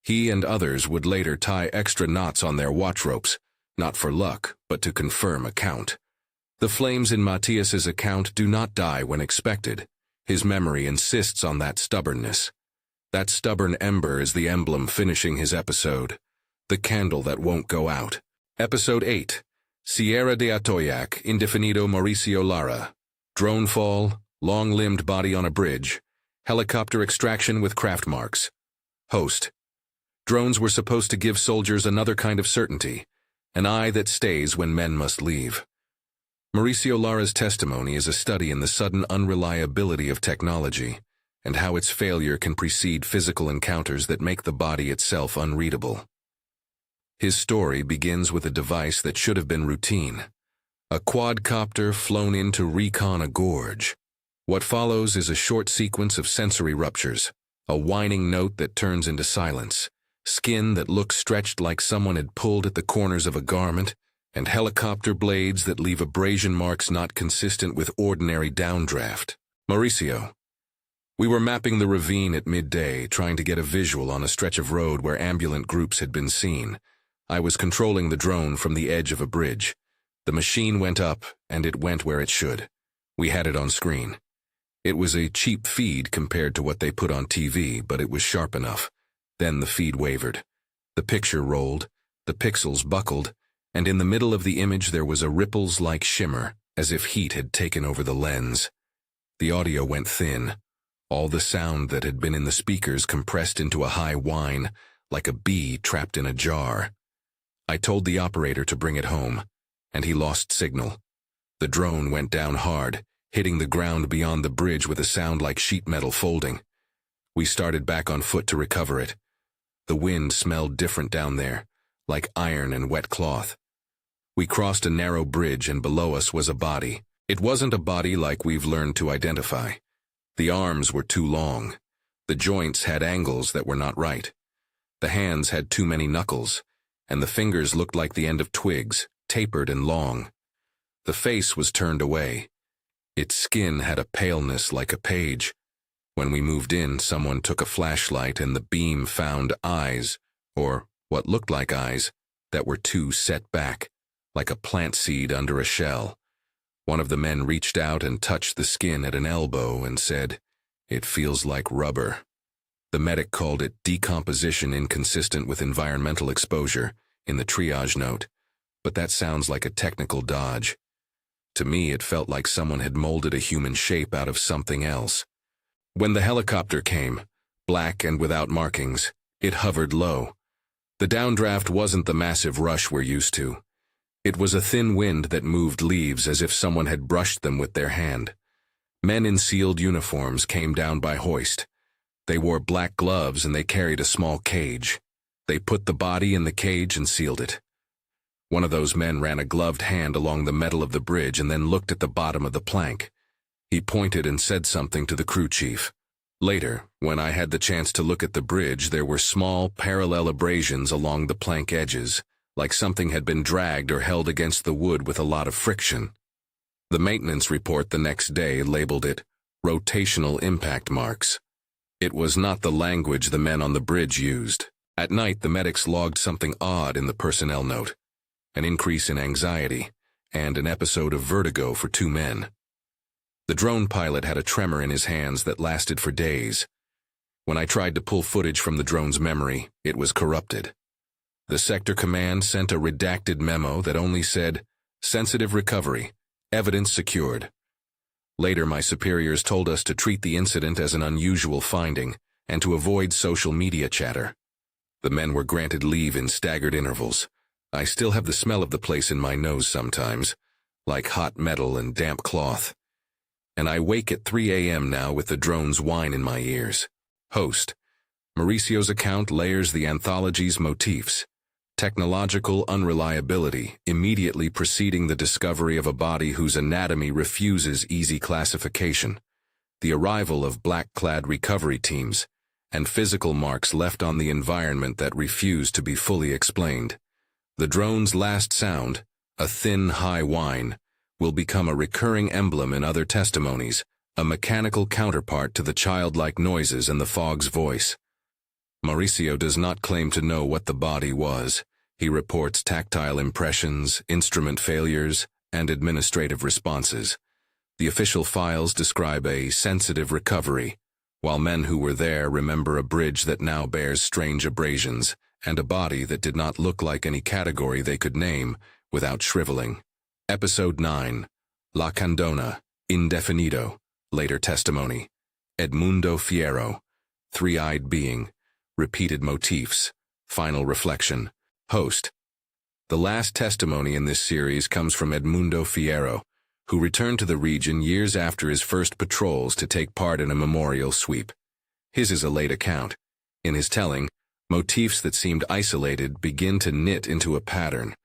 He and others would later tie extra knots on their watch ropes, not for luck, but to confirm a count. The flames in Matias's account do not die when expected. His memory insists on that stubbornness. That stubborn ember is the emblem finishing his episode, the candle that won't go out. Episode 8, Sierra de Atoyac, Indefinido Mauricio Lara. Drone fall, long-limbed body on a bridge, helicopter extraction with craft marks. Host, Drones were supposed to give soldiers another kind of certainty, an eye that stays when men must leave. Mauricio Lara's testimony is a study in the sudden unreliability of technology and how its failure can precede physical encounters that make the body itself unreadable. His story begins with a device that should have been routine, a quadcopter flown in to recon a gorge. What follows is a short sequence of sensory ruptures, a whining note that turns into silence, skin that looks stretched like someone had pulled at the corners of a garment, and helicopter blades that leave abrasion marks not consistent with ordinary downdraft. Mauricio. We were mapping the ravine at midday, trying to get a visual on a stretch of road where ambulant groups had been seen. I was controlling the drone from the edge of a bridge. The machine went up, and it went where it should. We had it on screen. It was a cheap feed compared to what they put on TV, but it was sharp enough. Then the feed wavered. The picture rolled, the pixels buckled, and in the middle of the image there was a ripples-like shimmer, as if heat had taken over the lens. The audio went thin. All the sound that had been in the speakers compressed into a high whine, like a bee trapped in a jar. I told the operator to bring it home, and he lost signal. The drone went down hard, hitting the ground beyond the bridge with a sound like sheet metal folding. We started back on foot to recover it. The wind smelled different down there, like iron and wet cloth. We crossed a narrow bridge, and below us was a body. It wasn't a body like we've learned to identify. The arms were too long. The joints had angles that were not right. The hands had too many knuckles, and the fingers looked like the end of twigs, tapered and long. The face was turned away. Its skin had a paleness like a page. When we moved in, someone took a flashlight and the beam found eyes, or what looked like eyes, that were too set back, like a plant seed under a shell. One of the men reached out and touched the skin at an elbow and said, "It feels like rubber." The medic called it decomposition inconsistent with environmental exposure in the triage note, but that sounds like a technical dodge. To me, it felt like someone had molded a human shape out of something else. When the helicopter came, black and without markings, it hovered low. The downdraft wasn't the massive rush we're used to. It was a thin wind that moved leaves as if someone had brushed them with their hand. Men in sealed uniforms came down by hoist. They wore black gloves and they carried a small cage. They put the body in the cage and sealed it. One of those men ran a gloved hand along the metal of the bridge and then looked at the bottom of the plank. He pointed and said something to the crew chief. Later, when I had the chance to look at the bridge, there were small, parallel abrasions along the plank edges, like something had been dragged or held against the wood with a lot of friction. The maintenance report the next day labeled it rotational impact marks. It was not the language the men on the bridge used. At night, the medics logged something odd in the personnel note, an increase in anxiety, and an episode of vertigo for 2 men. The drone pilot had a tremor in his hands that lasted for days. When I tried to pull footage from the drone's memory, it was corrupted. The sector command sent a redacted memo that only said, "Sensitive recovery, evidence secured." Later, my superiors told us to treat the incident as an unusual finding and to avoid social media chatter. The men were granted leave in staggered intervals. I still have the smell of the place in my nose sometimes, like hot metal and damp cloth. And I wake at 3 a.m. now with the drone's whine in my ears. Host. Mauricio's account layers the anthology's motifs. Technological unreliability, immediately preceding the discovery of a body whose anatomy refuses easy classification. The arrival of black-clad recovery teams, and physical marks left on the environment that refuse to be fully explained. The drone's last sound, a thin, high whine, will become a recurring emblem in other testimonies, a mechanical counterpart to the childlike noises and the fog's voice. Mauricio does not claim to know what the body was. He reports tactile impressions, instrument failures, and administrative responses. The official files describe a sensitive recovery, while men who were there remember a bridge that now bears strange abrasions, and a body that did not look like any category they could name without shriveling. Episode 9, La Candona, Indefinido, later testimony. Edmundo Fierro, three-eyed being, repeated motifs, Final reflection. Host. The last testimony in this series comes from Edmundo Fierro, who returned to the region years after his first patrols to take part in a memorial sweep. His is a late account. In his telling, motifs that seemed isolated begin to knit into a pattern.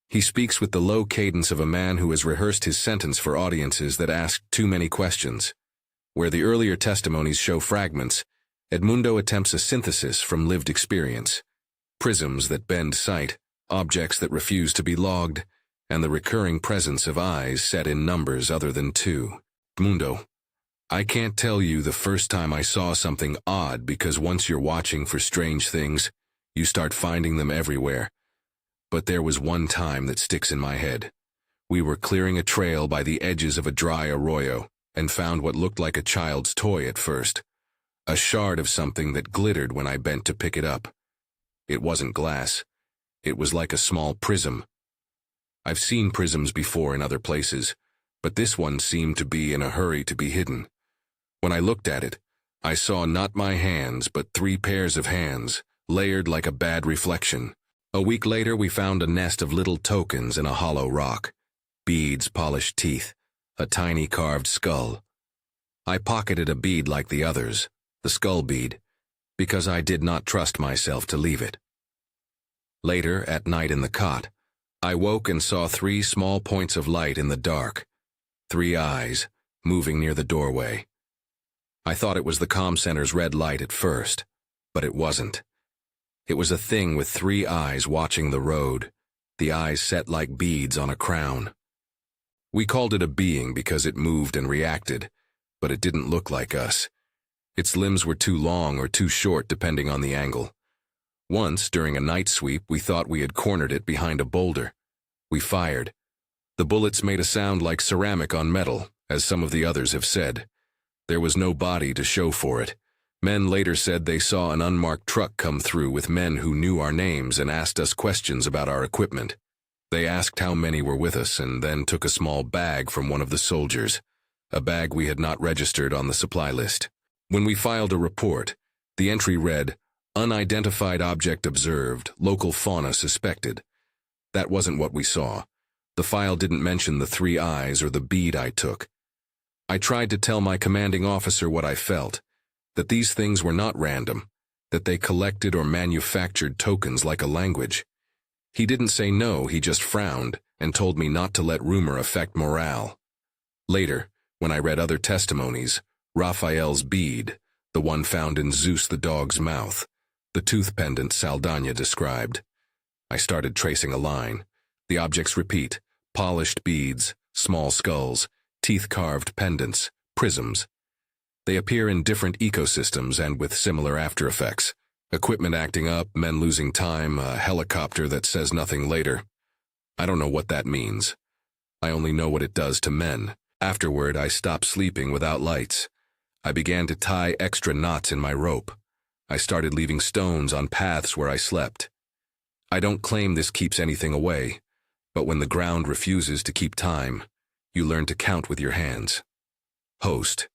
He speaks with the low cadence of a man who has rehearsed his sentence for audiences that asked too many questions. Where the earlier testimonies show fragments, Edmundo attempts a synthesis from lived experience. Prisms that bend sight, objects that refuse to be logged, and the recurring presence of eyes set in numbers other than 2. Edmundo. I can't tell you the first time I saw something odd because once you're watching for strange things, you start finding them everywhere. But there was one time that sticks in my head. We were clearing a trail by the edges of a dry arroyo and found what looked like a child's toy at first. A shard of something that glittered when I bent to pick it up. It wasn't glass. It was like a small prism. I've seen prisms before in other places, but this one seemed to be in a hurry to be hidden. When I looked at it, I saw not my hands, but 3 pairs of hands, layered like a bad reflection. A week later, we found a nest of little tokens in a hollow rock. Beads, polished teeth, a tiny carved skull. I pocketed a bead like the others, the skull bead, because I did not trust myself to leave it. Later, at night in the cot, I woke and saw 3 small points of light in the dark. 3 eyes, moving near the doorway. I thought it was the comm center's red light at first, but it wasn't. It was a thing with 3 eyes watching the road, the eyes set like beads on a crown. We called it a being because it moved and reacted, but it didn't look like us. Its limbs were too long or too short depending on the angle. Once, during a night sweep, we thought we had cornered it behind a boulder. We fired. The bullets made a sound like ceramic on metal, as some of the others have said. There was no body to show for it. Men later said they saw an unmarked truck come through with men who knew our names and asked us questions about our equipment. They asked how many were with us and then took a small bag from one of the soldiers, a bag we had not registered on the supply list. When we filed a report, the entry read, "Unidentified object observed, local fauna suspected." That wasn't what we saw. The file didn't mention the 3 eyes or the bead I took. I tried to tell my commanding officer what I felt, that these things were not random, that they collected or manufactured tokens like a language. He didn't say no, he just frowned and told me not to let rumor affect morale. Later, when I read other testimonies, Raphael's bead, the one found in Zeus the dog's mouth, the tooth pendant Saldana described. I started tracing a line. The objects repeat: polished beads, small skulls, teeth-carved pendants, prisms. They appear in different ecosystems and with similar after effects. Equipment acting up, men losing time, a helicopter that says nothing later. I don't know what that means. I only know what it does to men. Afterward, I stopped sleeping without lights. I began to tie extra knots in my rope. I started leaving stones on paths where I slept. I don't claim this keeps anything away, but when the ground refuses to keep time, you learn to count with your hands. Host.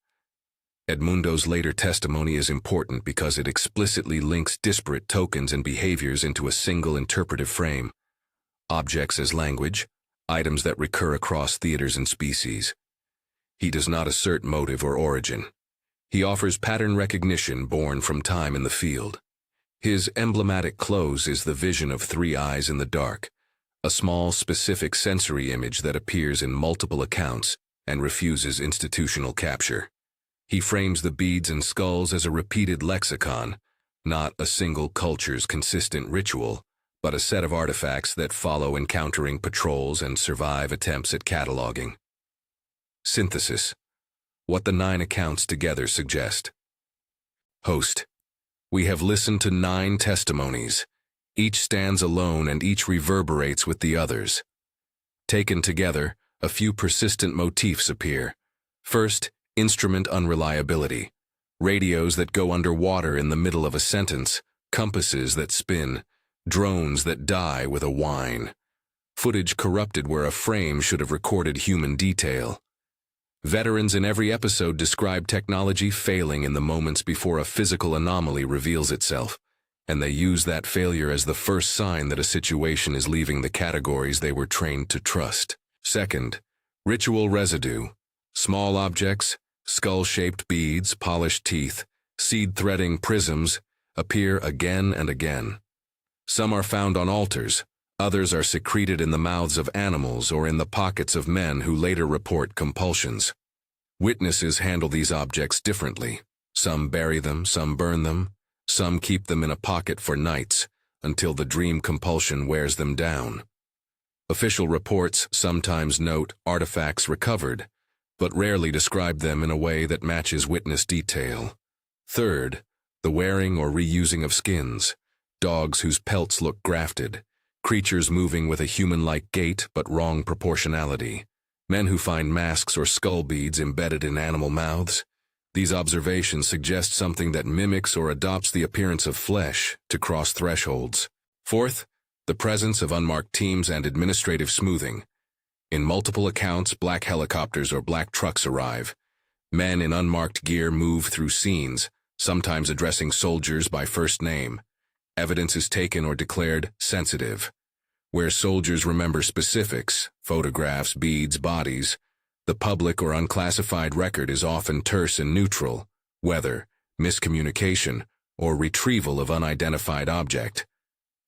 Edmundo's later testimony is important because it explicitly links disparate tokens and behaviors into a single interpretive frame. Objects as language, items that recur across theaters and species. He does not assert motive or origin. He offers pattern recognition born from time in the field. His emblematic close is the vision of 3 eyes in the dark, a small specific sensory image that appears in multiple accounts and refuses institutional capture. He frames the beads and skulls as a repeated lexicon, not a single culture's consistent ritual, but a set of artifacts that follow encountering patrols and survive attempts at cataloging. Synthesis. What the 9 accounts together suggest. Host. We have listened to 9 testimonies. Each stands alone and each reverberates with the others. Taken together, a few persistent motifs appear. First, instrument unreliability. Radios that go underwater in the middle of a sentence, compasses that spin, drones that die with a whine. Footage corrupted where a frame should have recorded human detail. Veterans in every episode describe technology failing in the moments before a physical anomaly reveals itself, and they use that failure as the first sign that a situation is leaving the categories they were trained to trust. Second, ritual residue. Small objects, skull-shaped beads, polished teeth, seed-threading prisms appear again and again. Some are found on altars, others are secreted in the mouths of animals or in the pockets of men who later report compulsions. Witnesses handle these objects differently. Some bury them, some burn them, some keep them in a pocket for nights until the dream compulsion wears them down. Official reports sometimes note artifacts recovered, but rarely describe them in a way that matches witness detail. Third, the wearing or reusing of skins. Dogs whose pelts look grafted, creatures moving with a human-like gait but wrong proportionality, men who find masks or skull beads embedded in animal mouths. These observations suggest something that mimics or adopts the appearance of flesh to cross thresholds. Fourth, the presence of unmarked teams and administrative smoothing. In multiple accounts, black helicopters or black trucks arrive. Men in unmarked gear move through scenes, sometimes addressing soldiers by first name. Evidence is taken or declared sensitive. Where soldiers remember specifics, photographs, beads, bodies, the public or unclassified record is often terse and neutral, weather, miscommunication, or retrieval of unidentified object.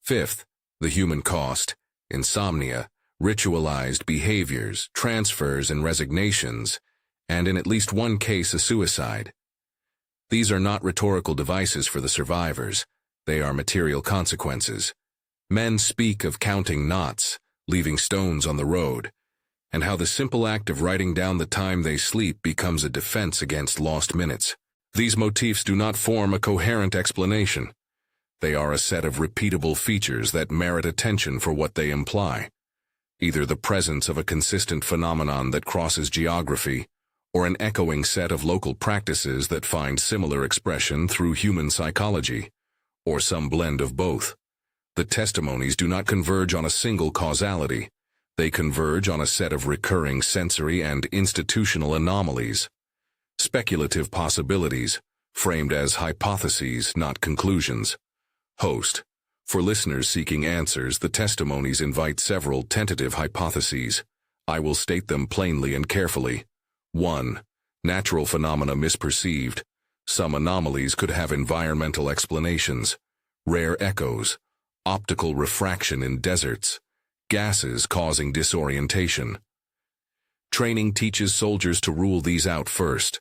Fifth, the human cost, insomnia, ritualized behaviors, transfers and resignations, and in at least one case a suicide. These are not rhetorical devices for the survivors. They are material consequences. Men speak of counting knots, leaving stones on the road, and how the simple act of writing down the time they sleep becomes a defense against lost minutes. These motifs do not form a coherent explanation. They are a set of repeatable features that merit attention for what they imply. Either the presence of a consistent phenomenon that crosses geography, or an echoing set of local practices that find similar expression through human psychology, or some blend of both. The testimonies do not converge on a single causality. They converge on a set of recurring sensory and institutional anomalies. Speculative possibilities, framed as hypotheses, not conclusions. Host. For listeners seeking answers, the testimonies invite several tentative hypotheses. I will state them plainly and carefully. 1. Natural phenomena misperceived. Some anomalies could have environmental explanations. Rare echoes, optical refraction in deserts, gases causing disorientation. Training teaches soldiers to rule these out first.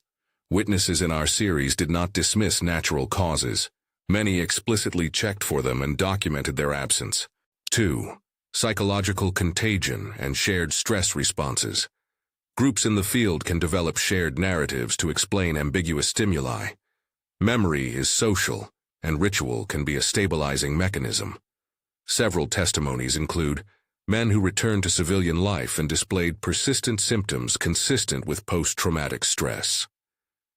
Witnesses in our series did not dismiss natural causes. Many explicitly checked for them and documented their absence. 2. Psychological contagion and shared stress responses. Groups in the field can develop shared narratives to explain ambiguous stimuli. Memory is social, and ritual can be a stabilizing mechanism. Several testimonies include men who returned to civilian life and displayed persistent symptoms consistent with post-traumatic stress.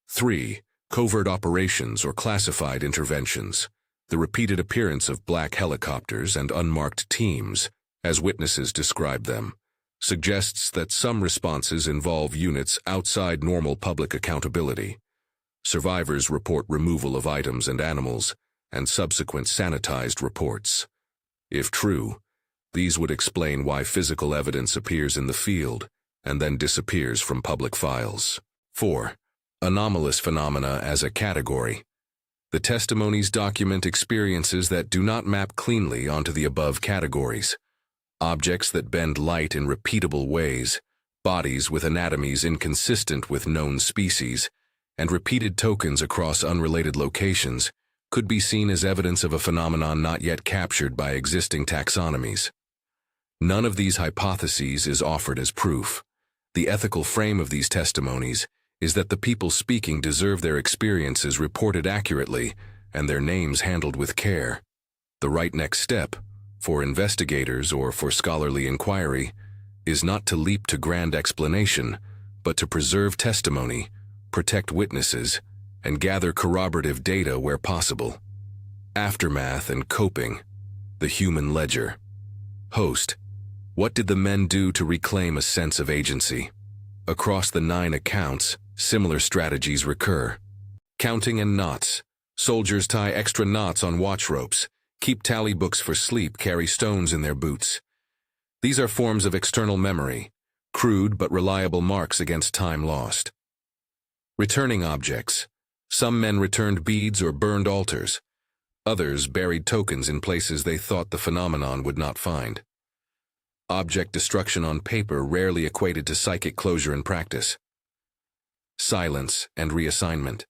3. Covert operations or classified interventions. The repeated appearance of black helicopters and unmarked teams, as witnesses describe them, suggests that some responses involve units outside normal public accountability. Survivors report removal of items and animals, and subsequent sanitized reports. If true, these would explain why physical evidence appears in the field and then disappears from public files. 4. Anomalous phenomena as a category. The testimonies document experiences that do not map cleanly onto the above categories. Objects that bend light in repeatable ways, bodies with anatomies inconsistent with known species, and repeated tokens across unrelated locations could be seen as evidence of a phenomenon not yet captured by existing taxonomies. None of these hypotheses is offered as proof. The ethical frame of these testimonies is that the people speaking deserve their experiences reported accurately and their names handled with care. The right next step, for investigators or for scholarly inquiry, is not to leap to grand explanation, but to preserve testimony, protect witnesses, and gather corroborative data where possible. Aftermath and coping. The human ledger. Host. What did the men do to reclaim a sense of agency? Across the 9 accounts, similar strategies recur. Counting and knots. Soldiers tie extra knots on watch ropes, keep tally books for sleep, carry stones in their boots. These are forms of external memory, crude but reliable marks against time lost. Returning objects. Some men returned beads or burned altars. Others buried tokens in places they thought the phenomenon would not find. Object destruction on paper rarely equated to psychic closure in practice. Silence and reassignment.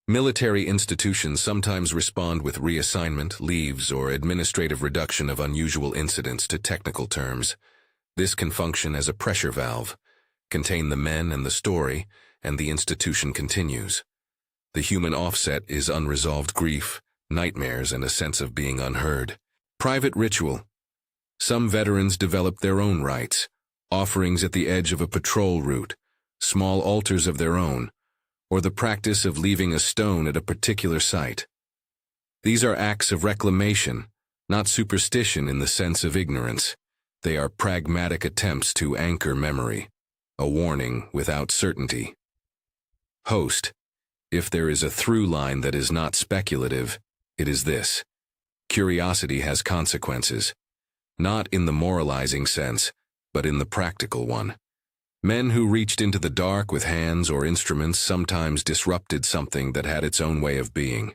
Military institutions sometimes respond with reassignment, leaves, or administrative reduction of unusual incidents to technical terms. This can function as a pressure valve, contain the men and the story, and the institution continues. The human offset is unresolved grief, nightmares, and a sense of being unheard. Private ritual. Some veterans developed their own rites, offerings at the edge of a patrol route, small altars of their own, or the practice of leaving a stone at a particular site. These are acts of reclamation, not superstition in the sense of ignorance. They are pragmatic attempts to anchor memory, a warning without certainty. Host. If there is a through line that is not speculative, it is this. Curiosity has consequences, not in the moralizing sense, but in the practical one. Men who reached into the dark with hands or instruments sometimes disrupted something that had its own way of being.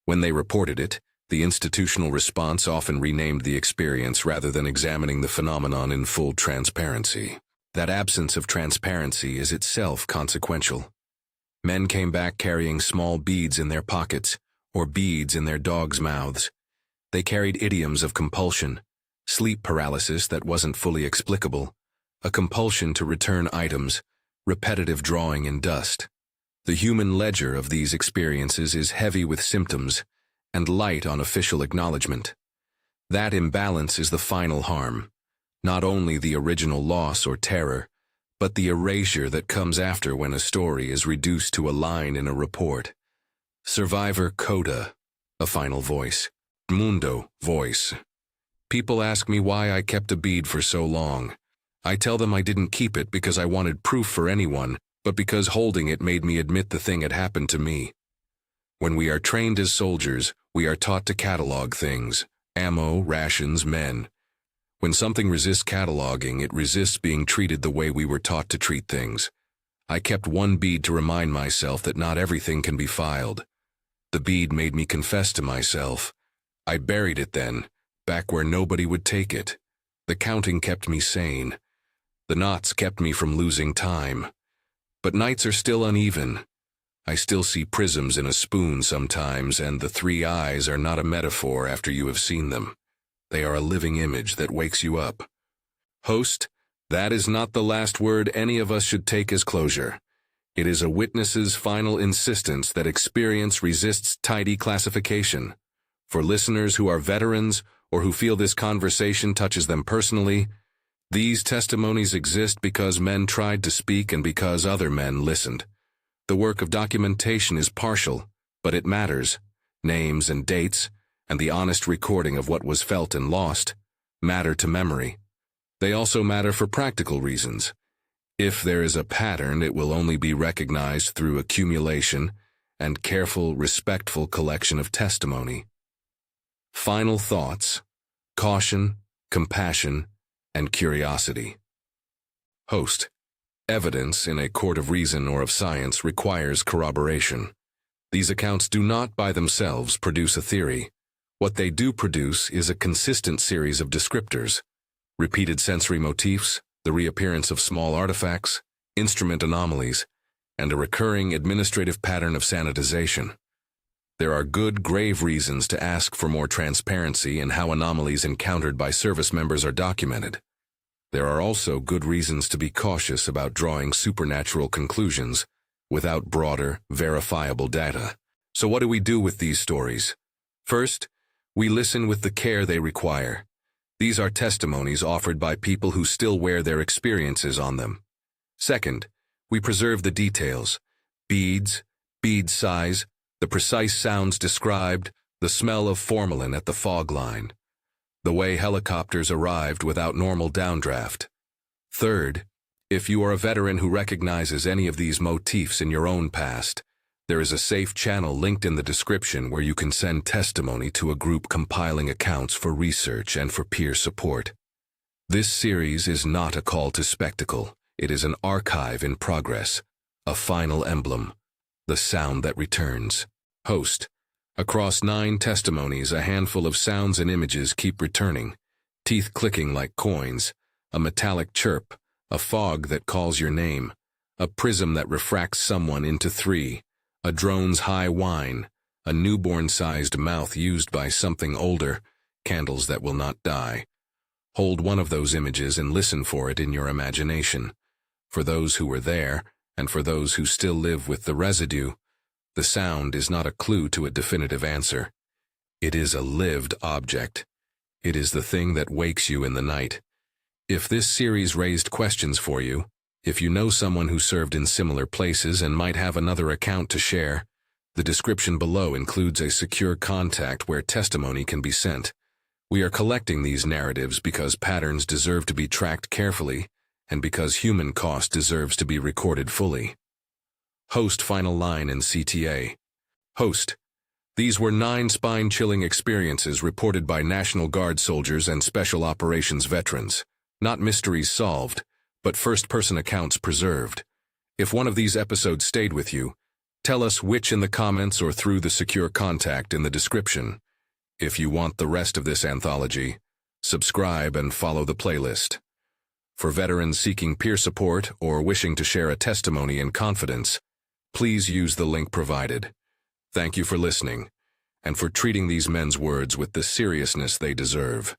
When they reported it, the institutional response often renamed the experience rather than examining the phenomenon in full transparency. That absence of transparency is itself consequential. Men came back carrying small beads in their pockets, or beads in their dogs' mouths. They carried idioms of compulsion, sleep paralysis that wasn't fully explicable, a compulsion to return items, repetitive drawing in dust. The human ledger of these experiences is heavy with symptoms and light on official acknowledgement. That imbalance is the final harm, not only the original loss or terror, but the erasure that comes after when a story is reduced to a line in a report. Survivor coda, a final voice. Mundo, voice. People ask me why I kept a bead for so long. I tell them I didn't keep it because I wanted proof for anyone, but because holding it made me admit the thing had happened to me. When we are trained as soldiers, we are taught to catalog things, ammo, rations, men. When something resists cataloging, it resists being treated the way we were taught to treat things. I kept one bead to remind myself that not everything can be filed. The bead made me confess to myself. I buried it then, back where nobody would take it. The counting kept me sane. The knots kept me from losing time. But nights are still uneven. I still see prisms in a spoon sometimes, and the three eyes are not a metaphor after you have seen them. They are a living image that wakes you up. Host, that is not the last word any of us should take as closure. It is a witness's final insistence that experience resists tidy classification. For listeners who are veterans or who feel this conversation touches them personally, these testimonies exist because men tried to speak and because other men listened. The work of documentation is partial, but it matters. Names and dates, and the honest recording of what was felt and lost, matter to memory. They also matter for practical reasons. If there is a pattern, it will only be recognized through accumulation and careful, respectful collection of testimony. Final thoughts: caution, compassion, and curiosity. Host: evidence in a court of reason or of science requires corroboration. These accounts do not by themselves produce a theory. What they do produce is a consistent series of descriptors, repeated sensory motifs, the reappearance of small artifacts, instrument anomalies, and a recurring administrative pattern of sanitization. There are good, grave reasons to ask for more transparency in how anomalies encountered by service members are documented. There are also good reasons to be cautious about drawing supernatural conclusions without broader, verifiable data. So what do we do with these stories? First, we listen with the care they require. These are testimonies offered by people who still wear their experiences on them. Second, we preserve the details: beads, bead size, the precise sounds described, the smell of formalin at the fog line, the way helicopters arrived without normal downdraft. Third, if you are a veteran who recognizes any of these motifs in your own past, There is a safe channel linked in the description where you can send testimony to a group compiling accounts for research and for peer support. This series is not a call to spectacle. It is an archive in progress, a final emblem, the sound that returns. Host. Across 9 testimonies, a handful of sounds and images keep returning, teeth clicking like coins, a metallic chirp, a fog that calls your name, a prism that refracts someone into 3, a drone's high whine, a newborn-sized mouth used by something older, candles that will not die. Hold one of those images and listen for it in your imagination. For those who were there, and for those who still live with the residue, the sound is not a clue to a definitive answer. It is a lived object. It is the thing that wakes you in the night. If this series raised questions for you, if you know someone who served in similar places and might have another account to share, the description below includes a secure contact where testimony can be sent. We are collecting these narratives because patterns deserve to be tracked carefully and because human cost deserves to be recorded fully. Host. Final line in CTA. Host. These were 9 spine-chilling experiences reported by National Guard soldiers and Special Operations veterans. Not mysteries solved, but first-person accounts preserved. If one of these episodes stayed with you, tell us which in the comments or through the secure contact in the description. If you want the rest of this anthology, subscribe and follow the playlist. For veterans seeking peer support or wishing to share a testimony in confidence, please use the link provided. Thank you for listening, and for treating these men's words with the seriousness they deserve.